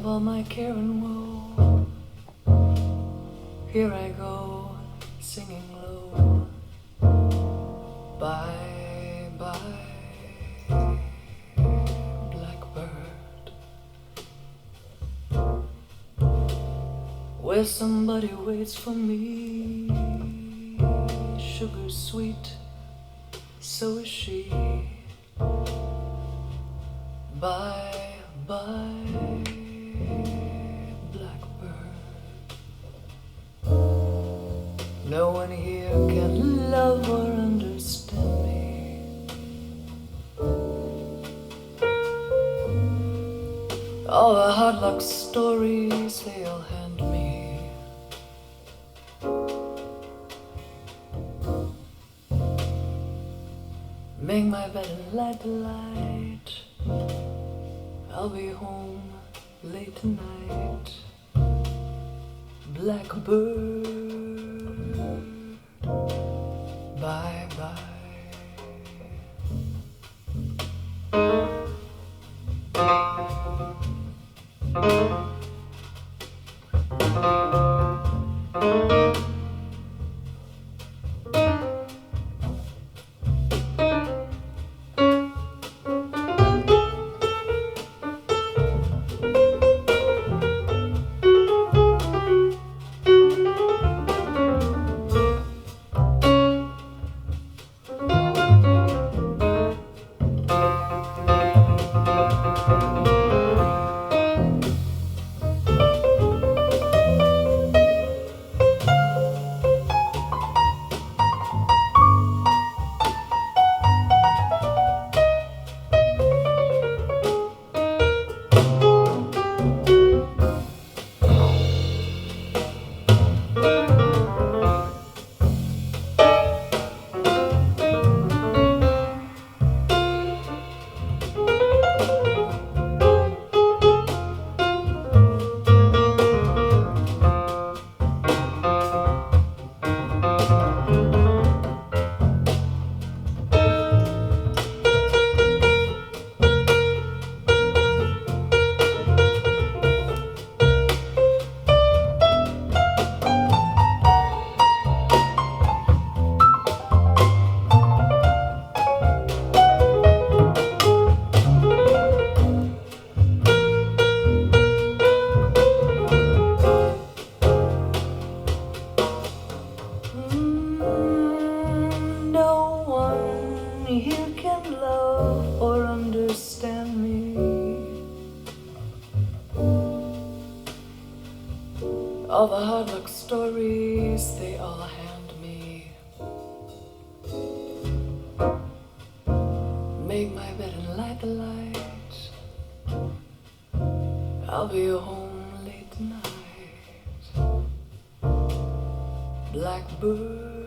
of all my care and woe. Here I go, singing low. Bye, bye, blackbird. Where somebody waits for me, sugar sweet, so is she. Bye, bye, blackbird. No one here can love or understand me. All the hard luck stories they all hand me. Make my bed and light the light. I'll be home late tonight. Blackbird, bye bye. Here can love or understand me. All the hard luck stories they all hand me. Make my bed and light the light. I'll be home late tonight. Blackbird,